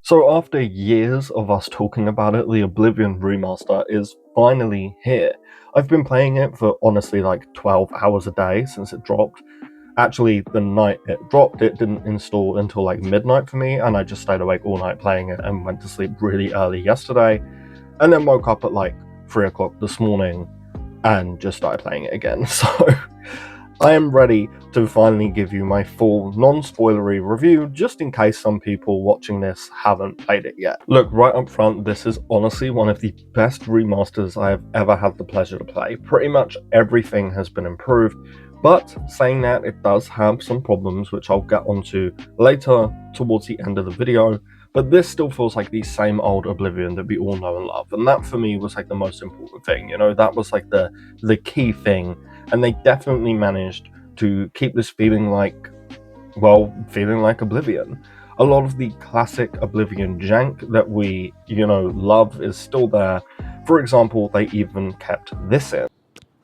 So after years of us talking about it, the Oblivion Remaster is finally here. I've been playing it for honestly like 12 hours a day since it dropped. Actually, the night it dropped, it didn't install until like midnight for me, and I just stayed awake all night playing it and went to sleep really early yesterday, and then woke up at like 3 o'clock this morning and just started playing it again. So I am ready to finally give you my full, non-spoilery review, just in case some people watching this haven't played it yet. Look, right up front, this is honestly one of the best remasters I have ever had the pleasure to play. Pretty much everything has been improved, but saying that, it does have some problems, which I'll get onto later towards the end of the video. But this still feels like the same old Oblivion that we all know and love, and that for me was like the most important thing, you know, that was like the key thing. And they definitely managed to keep this feeling like, well, feeling like Oblivion. A lot of the classic Oblivion jank that we, love is still there. For example, they even kept this in.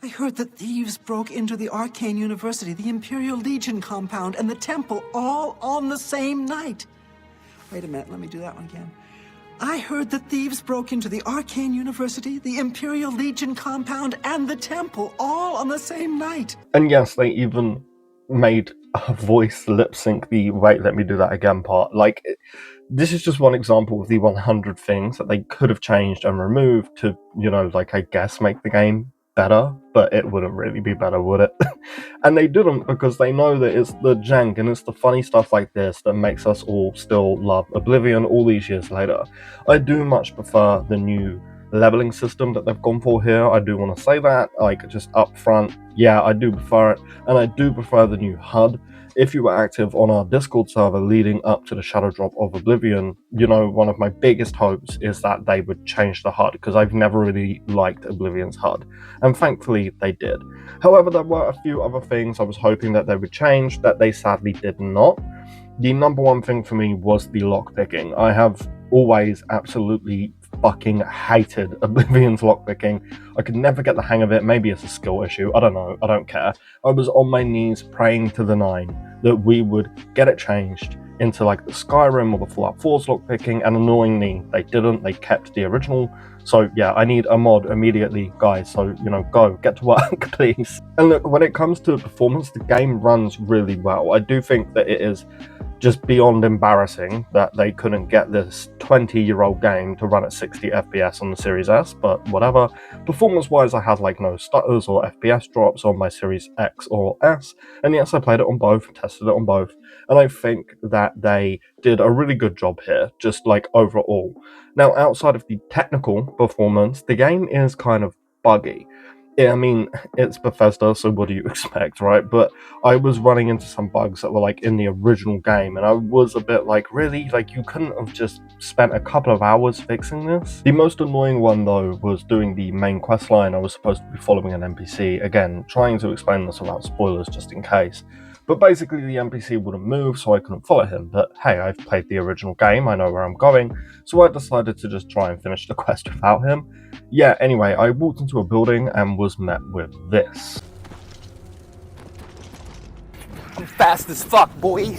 I heard that thieves broke into the Arcane University, the Imperial Legion compound, and the temple all on the same night. Wait a minute, let me do that one again. I heard that thieves broke into the Arcane University, the Imperial Legion compound, and the temple all on the same night. And yes, they even made a voice lip sync the wait, let me do that again part. Like, this is just one example of the 100 things that they could have changed and removed to, I guess make the game better, but it wouldn't really be better, would it? And they didn't, because they know that it's the jank and it's the funny stuff like this that makes us all still love Oblivion all these years later. I do much prefer the new leveling system that they've gone for here. I do want to say that, like, just up front, yeah, I do prefer it, and I do prefer the new HUD. If you were active on our Discord server leading up to the shadow drop of Oblivion, one of my biggest hopes is that they would change the HUD, because I've never really liked Oblivion's HUD, and thankfully they did. However, there were a few other things I was hoping that they would change that they sadly did not. The number one thing for me was the lockpicking. I have always absolutely fucking hated Oblivion's lockpicking. I could never get the hang of it. Maybe it's a skill issue. I don't know. I don't care. I was on my knees praying to the nine that we would get it changed into like the Skyrim or the Fallout 4's lockpicking, and annoyingly they didn't. They kept the original. So yeah, I need a mod immediately, guys. So, go, get to work, please. And look, when it comes to performance, the game runs really well. I do think that it is just beyond embarrassing that they couldn't get this 20-year-old game to run at 60 FPS on the Series S, but whatever. Performance-wise, I had like no stutters or FPS drops on my Series X or S, and yes, I played it on both, tested it on both, and I think that they did a really good job here, just like overall. Now, outside of the technical performance, the game is kind of buggy. I mean, it's Bethesda, so what do you expect, right? But I was running into some bugs that were like in the original game, and I was a bit like, really? Like, you couldn't have just spent a couple of hours fixing this? The most annoying one, though, was doing the main quest line. I was supposed to be following an NPC, again, trying to explain this without spoilers just in case. But basically the NPC wouldn't move, so I couldn't follow him. But hey, I've played the original game, I know where I'm going, so I decided to just try and finish the quest without him. Yeah, anyway, I walked into a building and was met with this. I'm fast as fuck, boy.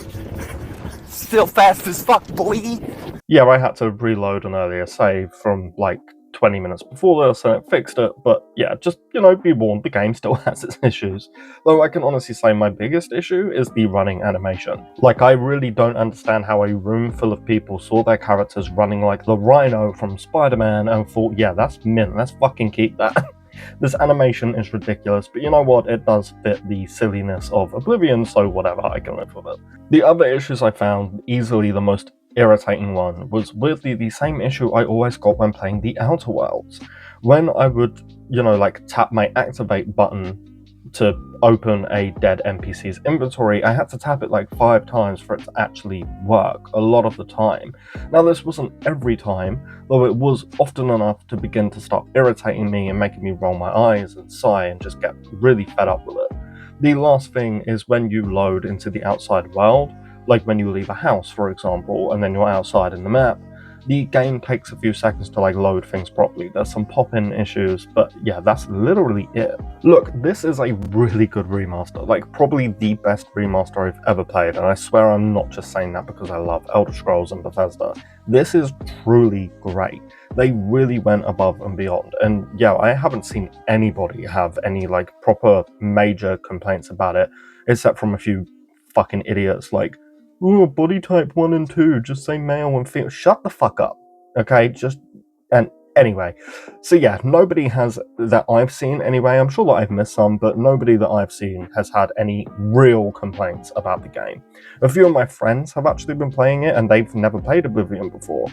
Still fast as fuck, boy. Yeah, I had to reload an earlier save from like 20 minutes before this and it fixed it, but yeah, just, be warned, the game still has its issues. Though I can honestly say my biggest issue is the running animation. Like, I really don't understand how a room full of people saw their characters running like the Rhino from Spider-Man and thought, yeah, that's mint, let's fucking keep that. This animation is ridiculous, but you know what, it does fit the silliness of Oblivion, so whatever, I can live with it. The other issues I found, easily the most irritating one, was weirdly the same issue I always got when playing the Outer Worlds. When I would, tap my activate button to open a dead NPC's inventory, I had to tap it like 5 times for it to actually work, a lot of the time. Now, this wasn't every time, though it was often enough to begin to start irritating me and making me roll my eyes and sigh and just get really fed up with it. The last thing is when you load into the outside world, like when you leave a house, for example, and then you're outside in the map, The game takes a few seconds to like load things properly. There's some pop-in issues, but yeah, that's literally it. Look, this is a really good remaster, like probably the best remaster I've ever played, and I swear I'm not just saying that because I love Elder Scrolls and Bethesda. This is truly great. They really went above and beyond, and yeah, I haven't seen anybody have any like proper major complaints about it, except from a few fucking idiots like, oh, body type 1 and 2, just say male and female. Shut the fuck up, okay? And anyway, so yeah, nobody has, that I've seen anyway, I'm sure that I've missed some, but nobody that I've seen has had any real complaints about the game. A few of my friends have actually been playing it, and they've never played Oblivion before.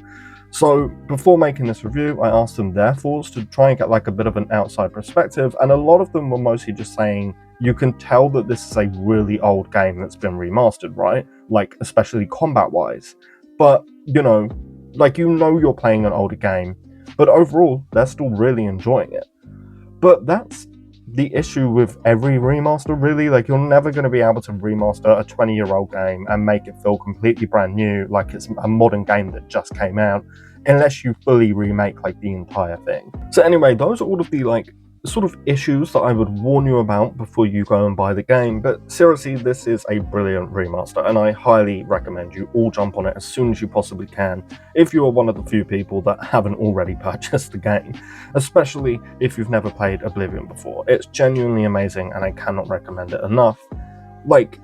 So before making this review, I asked them their thoughts to try and get like a bit of an outside perspective, and a lot of them were mostly just saying, you can tell that this is a really old game that's been remastered, right? Like, especially combat-wise. But, like, you're playing an older game, but overall, they're still really enjoying it. But that's the issue with every remaster, really. Like, you're never going to be able to remaster a 20-year-old game and make it feel completely brand new, like it's a modern game that just came out, unless you fully remake, like, the entire thing. So anyway, those are all of the, like, sort of issues that I would warn you about before you go and buy the game, but seriously, this is a brilliant remaster, and I highly recommend you all jump on it as soon as you possibly can, if you are one of the few people that haven't already purchased the game, especially if you've never played Oblivion before. It's genuinely amazing, and I cannot recommend it enough. Like,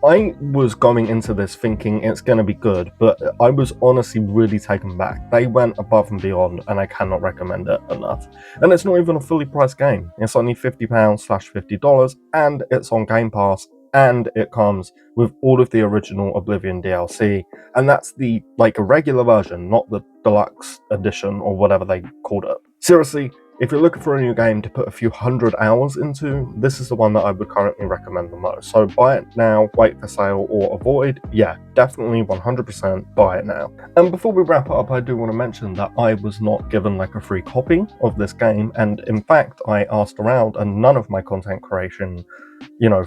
I was going into this thinking it's going to be good, but I was honestly really taken back. They went above and beyond, and I cannot recommend it enough. And it's not even a fully priced game. It's only £50/$50, and it's on Game Pass, and it comes with all of the original Oblivion DLC, and that's the, like, a regular version, not the deluxe edition or whatever they called it. Seriously, if you're looking for a new game to put a few hundred hours into, this is the one that I would currently recommend the most. So buy it now, wait for sale, or avoid. Yeah, definitely 100% buy it now. And before we wrap up, I do want to mention that I was not given like a free copy of this game, and in fact, I asked around and none of my content creation,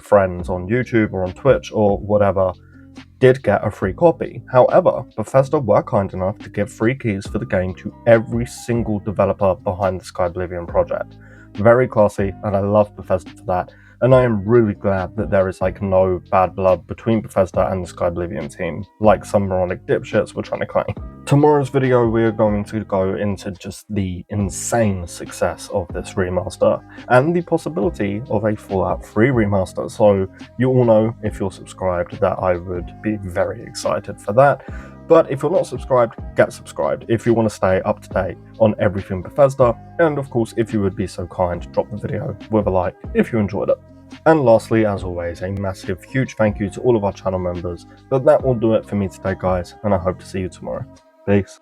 friends on YouTube or on Twitch or whatever did get a free copy. However, Bethesda were kind enough to give free keys for the game to every single developer behind the Sky Oblivion project. Very classy, and I love Bethesda for that, and I am really glad that there is like no bad blood between Bethesda and the Sky Oblivion team, like some moronic dipshits were trying to claim. Tomorrow's video, we are going to go into just the insane success of this remaster, and the possibility of a Fallout 3 remaster, so you all know, if you're subscribed, that I would be very excited for that. But if you're not subscribed, get subscribed if you want to stay up to date on everything Bethesda, and of course, if you would be so kind, drop the video with a like if you enjoyed it. And lastly, as always, a massive, huge thank you to all of our channel members. But that will do it for me today, guys, and I hope to see you tomorrow. Peace.